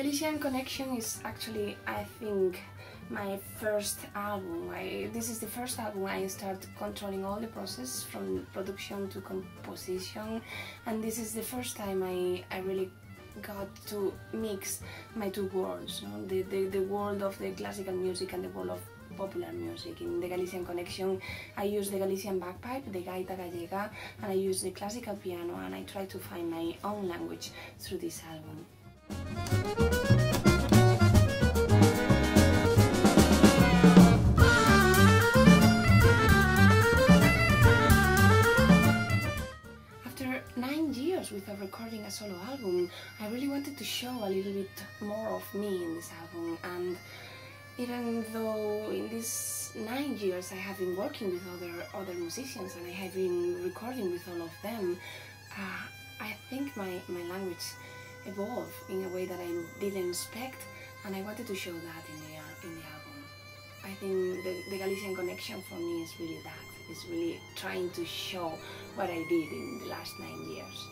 Galician Connection is actually, I think, my first album. This is the first album I start controlling all the process from production to composition, and this is the first time I really got to mix my two worlds, the world of the classical music and the world of popular music. In the Galician Connection I use the Galician bagpipe, the gaita gallega, and I use the classical piano, and I try to find my own language through this album. After 9 years without recording a solo album, I really wanted to show a little bit more of me in this album, and even though in these 9 years I have been working with other musicians and I have been recording with all of them, I think my language evolved in a way that I didn't expect, and I wanted to show that in the album. I think the Galician Connection for me is really that. It's really trying to show what I did in the last 9 years.